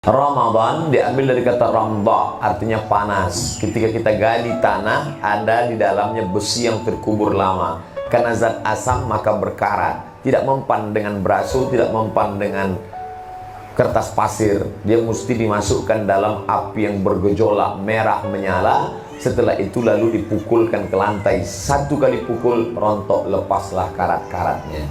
Ramadan diambil dari kata ramda, artinya panas. Ketika kita gali tanah, ada di dalamnya besi yang terkubur lama. Karena zat asam maka berkarat. Tidak mempan dengan berasu, tidak mempan dengan kertas pasir. Dia mesti dimasukkan dalam api yang bergejolak, merah menyala. Setelah itu lalu dipukulkan ke lantai. Satu kali pukul, rontok, lepaslah karat-karatnya.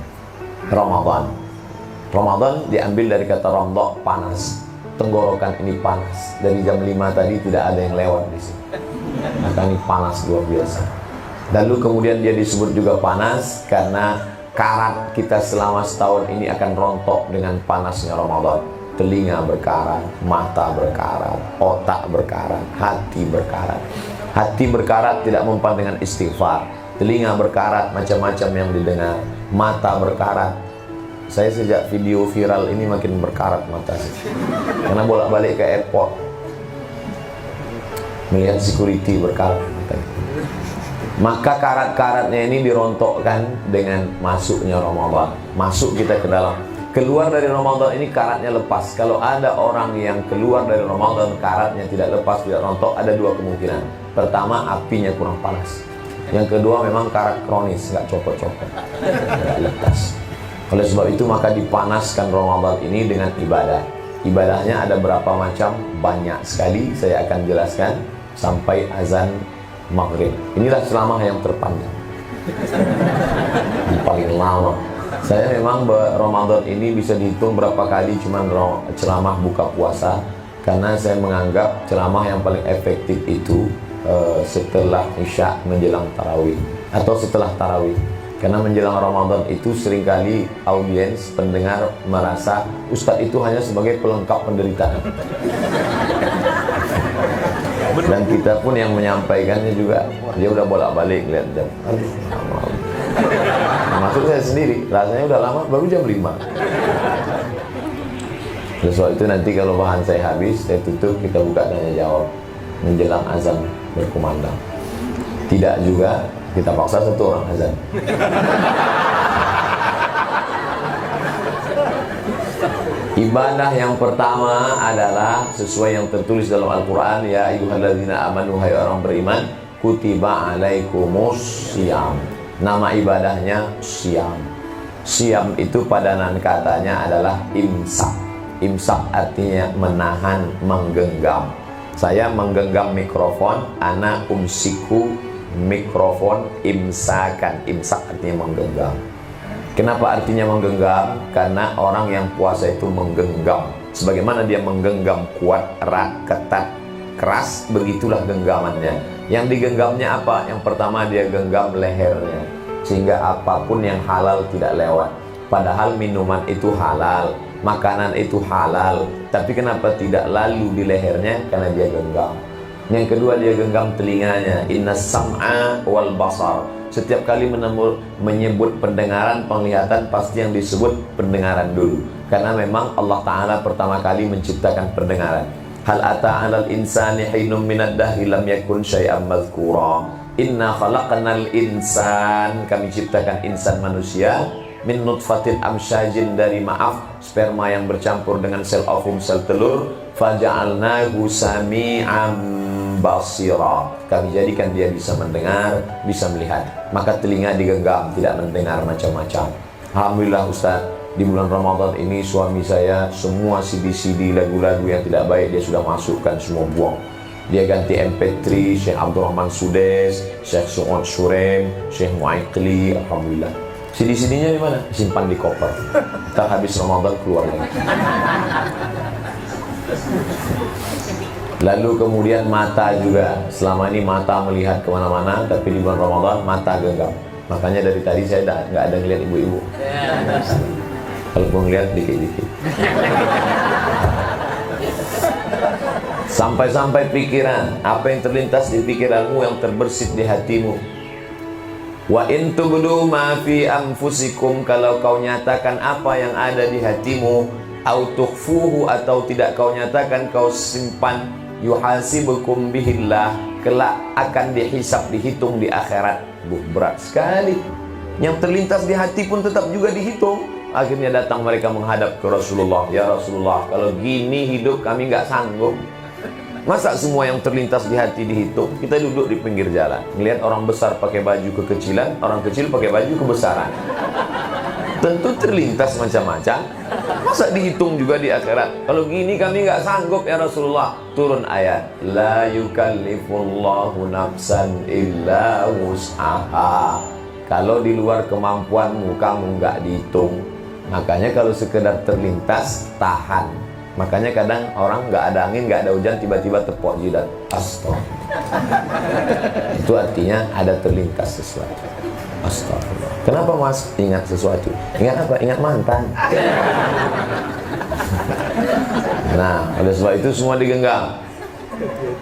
Ramadan diambil dari kata ramda, panas. Tenggorokan ini panas. Dari jam 5 tadi tidak ada yang lewat di sini. Maka ini panas luar biasa. Lalu kemudian dia disebut juga panas karena karat kita selama setahun ini akan rontok dengan panasnya Ramadan. Telinga berkarat, mata berkarat, otak berkarat, hati berkarat. Hati berkarat tidak mempan dengan istighfar. Telinga berkarat, macam-macam yang didengar. Mata berkarat. Saya sejak video viral ini makin berkarat mata saya. Karena bolak-balik ke airport, melihat security berkarat mata. Maka karat-karatnya ini dirontokkan dengan masuknya Ramadan. Masuk kita ke dalam. Keluar dari Ramadan ini karatnya lepas. Kalau ada orang yang keluar dari Ramadan karatnya tidak lepas, tidak rontok, ada dua kemungkinan. Pertama, apinya kurang panas. Yang kedua, memang karat kronis, nggak copot-copot, nggak lepas. Oleh sebab itu maka dipanaskan Ramadan ini dengan ibadah. Ibadahnya ada berapa macam? Banyak sekali. Saya akan jelaskan sampai azan maghrib. Inilah ceramah yang terpanjang, paling lama. Saya memang Ramadan ini bisa dihitung berapa kali cuman ceramah buka puasa. Karena saya menganggap ceramah yang paling efektif itu setelah Isya menjelang tarawih atau setelah tarawih. Karena menjelang Ramadan itu seringkali audiens, pendengar merasa Ustadz itu hanya sebagai pelengkap penderitaan. Dan kita pun yang menyampaikannya juga, dia udah bolak-balik lihat jam. Aduh, maksud saya sendiri, rasanya udah lama, baru jam 5. Oleh sebab itu nanti kalau bahan saya habis, saya tutup, kita buka tanya jawab menjelang azan berkumandang. Tidak juga kita paksa satu orang azan. Ibadah yang pertama adalah sesuai yang tertulis dalam Al-Quran. Ya ayyuhalladzina amanu, hai orang beriman, kutiba alaikumus syiyam. Nama ibadahnya syiyam. Syiyam itu padanan katanya adalah imsak. Imsak artinya menahan, menggenggam. Saya menggenggam mikrofon, ana umsiku mikrofon imsakan. Imsak artinya menggenggam. Kenapa artinya menggenggam? Karena orang yang puasa itu menggenggam. Sebagaimana dia menggenggam kuat, erat, ketat, keras, begitulah genggamannya. Yang digenggamnya apa? Yang pertama dia genggam lehernya, sehingga apapun yang halal tidak lewat. Padahal minuman itu halal, makanan itu halal, tapi kenapa tidak lalu di lehernya? Karena dia genggam. Yang kedua dia genggam telinganya. Inna sam'a wal basar. Setiap kali menyebut pendengaran, penglihatan, pasti yang disebut pendengaran dulu. Karena memang Allah Ta'ala pertama kali menciptakan pendengaran. Hal ata 'alal insani hinum minad dahri lam yakun syai'an madhkura. Inna khalaqnal insan, kami ciptakan insan manusia min nutfatin amsyajin, dari sperma yang bercampur dengan sel ovum, sel telur. Faja'alnahu sami'an basira, kami jadikan dia bisa mendengar, bisa melihat. Maka telinga digenggam, tidak mendengar macam-macam. Alhamdulillah Ustaz, di bulan Ramadan ini suami saya semua CD-CD lagu-lagu yang tidak baik dia sudah masukkan, semua buang. Dia ganti MP3 Syekh Abdurrahman Sudes, Syekh Su'ud Surem, Syekh Mu'aikli. Alhamdulillah. CD-CD-nya di mana? Simpan di koper. Ntar habis Ramadan keluar lagi. Lalu kemudian mata juga. Selama ini mata melihat kemana-mana, tapi di bulan Ramadan mata genggam. Makanya dari tadi saya nggak ada ngeliat ibu-ibu. Kalau mau ngeliat dikit-dikit. Sampai-sampai pikiran, apa yang terlintas di pikiranmu, yang terbersit di hatimu. Wa in tubdu ma fi anfusikum, kalau kau nyatakan apa yang ada di hatimu, au tukhfuhu, atau tidak kau nyatakan, kau simpan, yuhasibukum bihillah, kelak akan dihisab, dihitung di akhirat. Berat sekali. Yang terlintas di hati pun tetap juga dihitung. Akhirnya datang mereka menghadap ke Rasulullah. Ya Rasulullah, kalau gini hidup kami nggak sanggup. Masa semua yang terlintas di hati dihitung? Kita duduk di pinggir jalan, ngelihat orang besar pakai baju kekecilan, orang kecil pakai baju kebesaran. Tentu terlintas macam-macam. Masa dihitung juga di akhirat? Kalau gini kami nggak sanggup ya Rasulullah. Turun ayat, la yukallifullahu nafsan illa wus'aha. Kalau di luar kemampuanmu kamu nggak dihitung. Makanya kalau sekedar terlintas, tahan. Makanya kadang orang nggak ada angin, nggak ada hujan, tiba-tiba tepok jidat. Astagfirullah. Itu artinya ada terlintas sesuatu. Astagfirullah. Kenapa mas ingat sesuatu? Ingat apa? Ingat mantan. Nah, oleh sebab itu semua digenggam.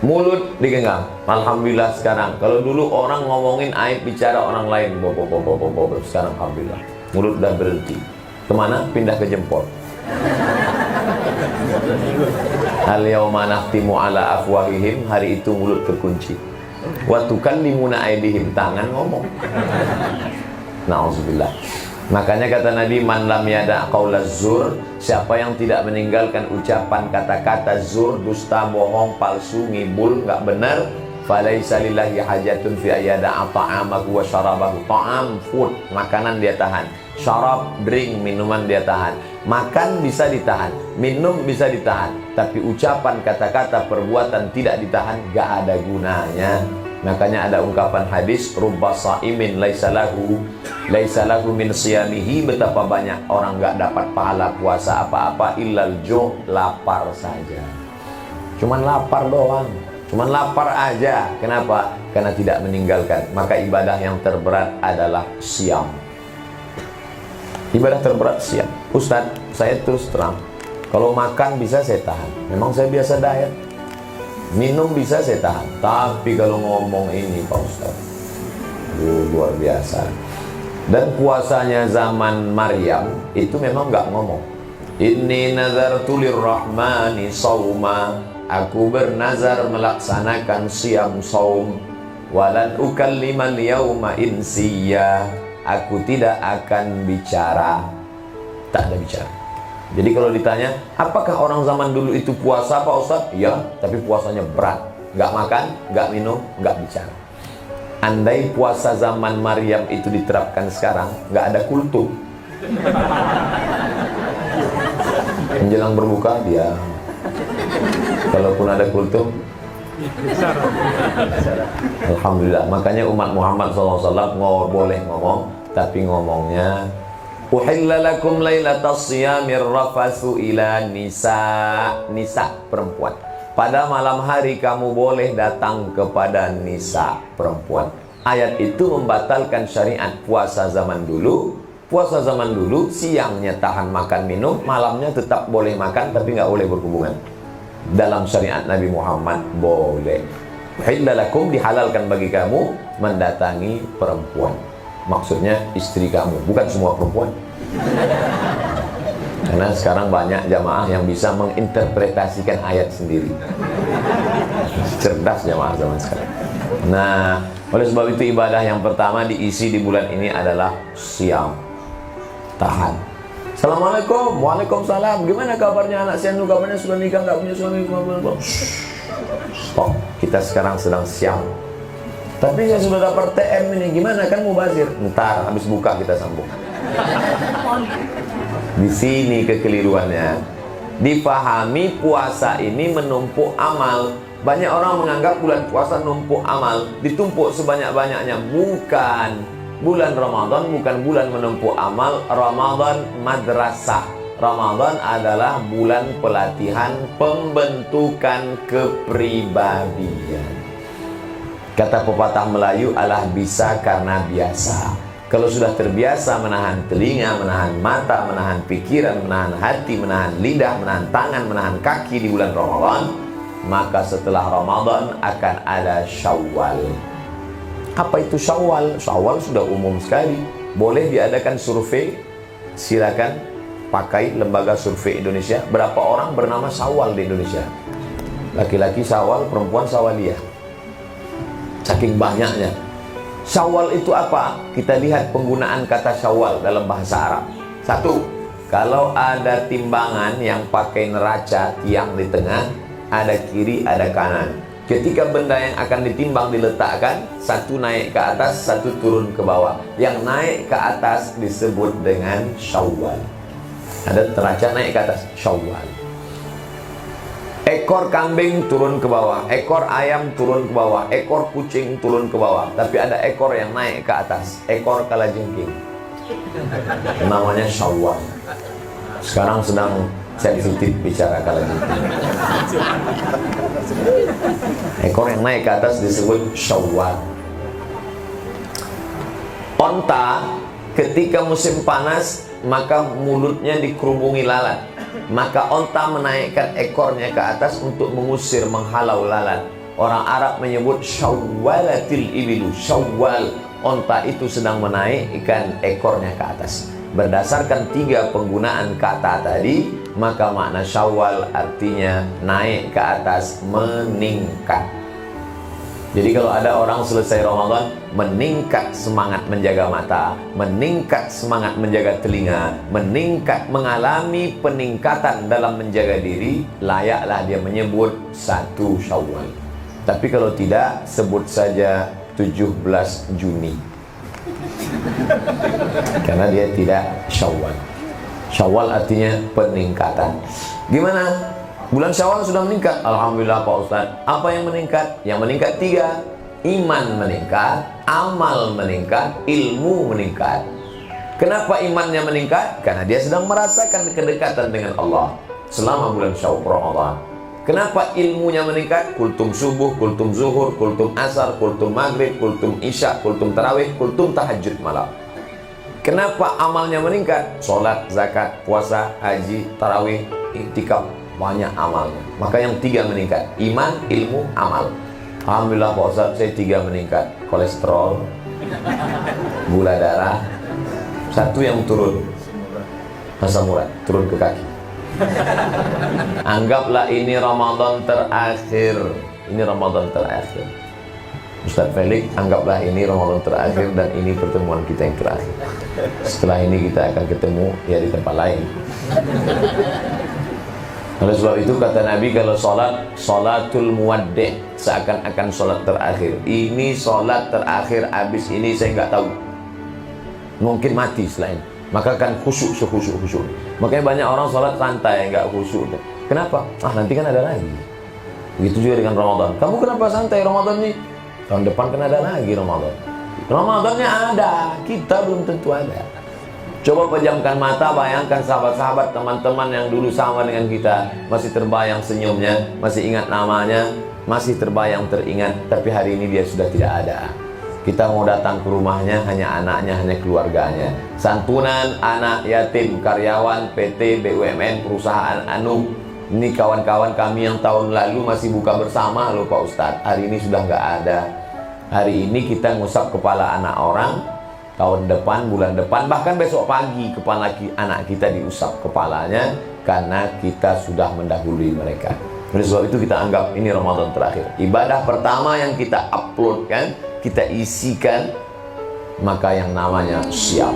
Mulut digenggam. Alhamdulillah sekarang. Kalau dulu orang ngomongin aib bicara orang lain, sekarang alhamdulillah mulut udah berhenti. Kemana? Pindah ke jempol. Al yauma nakhtimu ala afwahihim, hari itu mulut terkunci. Wa tukallimuna aydihim, tangan ngomong. Nauzubillah. Makanya kata Nabi, man lam yada qaulaz zur, siapa yang tidak meninggalkan ucapan kata-kata zur, dusta, bohong, palsu, ngibul, enggak benar, falaisa lillahi hajatun fi ayyada ta'amahu wa syarabahu. Ta'am, food, makanan dia tahan. Syarab, drink, minuman dia tahan. Makan bisa ditahan, minum bisa ditahan, tapi ucapan, kata-kata, perbuatan tidak ditahan, gak ada gunanya. Makanya ada ungkapan hadis, rubba sa'imin laisa lahu min siyamihi, betapa banyak orang gak dapat pahala puasa apa-apa illal ju', lapar saja. Cuman lapar doang, cuman lapar aja. Kenapa? Karena tidak meninggalkan. Maka ibadah yang terberat adalah siam. Ibadah terberat siam. Ustadz, saya terus terang, kalau makan bisa saya tahan, memang saya biasa diet. Minum bisa saya tahan, tapi kalau ngomong ini Pak Ustadz, luar biasa. Dan puasanya zaman Maryam itu memang nggak ngomong. Inni nazartu lirrahmani sauma, aku bernazar melaksanakan siam saum. Walan ukallimal yauma insiya, aku tidak akan bicara. Tak ada bicara. Jadi kalau ditanya, apakah orang zaman dulu itu puasa Pak Ustadz? Ya, tapi puasanya berat. Nggak makan, nggak minum, nggak bicara. Andai puasa zaman Maryam itu diterapkan sekarang, nggak ada kultum. Menjelang berbuka, dia. Kalaupun ada kultum, alhamdulillah. Makanya umat Muhammad SAW boleh ngomong, tapi ngomongnya uhilla lakum lailatas siyamir rafathu ila nisa. Nisa, perempuan. Pada malam hari kamu boleh datang kepada nisa, perempuan. Ayat itu membatalkan syariat puasa zaman dulu. Puasa zaman dulu siangnya tahan makan minum, malamnya tetap boleh makan tapi nggak boleh berhubungan. Dalam syariat Nabi Muhammad boleh. Uhilla lakum, dihalalkan bagi kamu mendatangi perempuan. Maksudnya istri kamu, bukan semua perempuan. Karena sekarang banyak jamaah yang bisa menginterpretasikan ayat sendiri. Cerdas jamaah zaman sekarang. Nah, oleh sebab itu ibadah yang pertama diisi di bulan ini adalah siam. Tahan. Assalamualaikum, waalaikumsalam. Gimana kabarnya anak Sianu? Kabarnya sudah nikah, nggak punya suami? Stop. Kita sekarang sedang siam. Tapi saya sudah dapat TM ini, gimana kan mubazir? Ntar habis buka kita sambung. Di sini kekeliruannya. Dipahami puasa ini menumpuk amal. Banyak orang menganggap bulan puasa numpuk amal, ditumpuk sebanyak-banyaknya. Bukan. Bulan Ramadan bukan bulan menumpuk amal. Ramadan madrasah. Ramadan adalah bulan pelatihan pembentukan kepribadian. Kata pepatah Melayu, alah bisa karena biasa. Kalau sudah terbiasa menahan telinga, menahan mata, menahan pikiran, menahan hati, menahan lidah, menahan tangan, menahan kaki di bulan Ramadan, maka setelah Ramadan akan ada Syawal. Apa itu Syawal? Syawal sudah umum sekali. Boleh diadakan survei, silakan pakai lembaga survei Indonesia. Berapa orang bernama Syawal di Indonesia? Laki-laki Syawal, perempuan Syawaliyah. Saking banyaknya. Syawal itu apa? Kita lihat penggunaan kata Syawal dalam bahasa Arab. 1. Kalau ada timbangan yang pakai neraca, tiang di tengah, ada kiri, ada kanan. Ketika benda yang akan ditimbang diletakkan, satu naik ke atas, satu turun ke bawah. Yang naik ke atas disebut dengan syawal. Ada neraca naik ke atas, syawal. Ekor kambing turun ke bawah, ekor ayam turun ke bawah, ekor kucing turun ke bawah. Tapi ada ekor yang naik ke atas, ekor kalajengking. Namanya syawal. Sekarang sedang sensitif bicara kalajengking. Ekor yang naik ke atas disebut syawal. Onta ketika musim panas maka mulutnya dikerubungi lalat. Maka onta menaikkan ekornya ke atas untuk mengusir, menghalau lalat. Orang Arab menyebut syawwalatil ibilu. Syawwal, onta itu sedang menaikkan ekornya ke atas. Berdasarkan 3 penggunaan kata tadi, maka makna syawal artinya naik ke atas, meningkat. Jadi kalau ada orang selesai Ramadan meningkat semangat menjaga mata, meningkat semangat menjaga telinga, meningkat mengalami peningkatan dalam menjaga diri, layaklah dia menyebut 1 Syawal. Tapi kalau tidak, sebut saja 17 Juni. Karena dia tidak Syawal. Syawal artinya peningkatan. Gimana? Bulan Syawal sudah meningkat. Alhamdulillah Pak Ustadz. Apa yang meningkat? Yang meningkat 3. Iman meningkat, amal meningkat, ilmu meningkat. Kenapa imannya meningkat? Karena dia sedang merasakan kedekatan dengan Allah selama bulan Syawal Ramadan. Kenapa ilmunya meningkat? Kultum subuh, kultum zuhur, kultum asar, kultum maghrib, kultum isya, kultum tarawih, kultum tahajud malam. Kenapa amalnya meningkat? Sholat, zakat, puasa, haji, tarawih, iktikaf, banyak amalnya. Maka yang 3 meningkat, iman, ilmu, amal. Alhamdulillah Pak Ustadz, saya 3 meningkat. Kolesterol, gula darah, 1 yang turun, asam urat, turun ke kaki. Anggaplah ini Ramadan terakhir. Ini Ramadan terakhir. Ustadz Felix, anggaplah ini Ramadan terakhir dan ini pertemuan kita yang terakhir. Setelah ini kita akan ketemu ya di tempat lain. Oleh sebab itu kata Nabi, kalau sholat, sholatul muwaddi', seakan-akan sholat terakhir. Ini sholat terakhir, habis ini saya nggak tahu, mungkin mati selain. Maka kan khusyuk sekhusyuk-khusyuk. Makanya banyak orang sholat santai, nggak khusyuk. Kenapa? Nanti kan ada lagi. Begitu juga dengan Ramadan. Kamu kenapa santai Ramadan nih? Tahun depan kan ada lagi Ramadan. Ramadannya ada, kita belum tentu ada. Coba pejamkan mata, bayangkan sahabat-sahabat, teman-teman yang dulu sama dengan kita, masih terbayang senyumnya, masih ingat namanya, masih terbayang teringat, tapi hari ini dia sudah tidak ada. Kita mau datang ke rumahnya, hanya anaknya, hanya keluarganya. Santunan anak yatim, karyawan PT, BUMN, perusahaan Anu. Ini kawan-kawan kami yang tahun lalu masih buka bersama loh Pak Ustadz. Hari ini sudah nggak ada. Hari ini kita ngusap kepala anak orang. Tahun depan, bulan depan, bahkan besok pagi kepala anak kita diusap kepalanya, karena kita sudah mendahului mereka. Oleh sebab itu kita anggap ini Ramadan terakhir. Ibadah pertama yang kita uploadkan, kita isikan, maka yang namanya siam.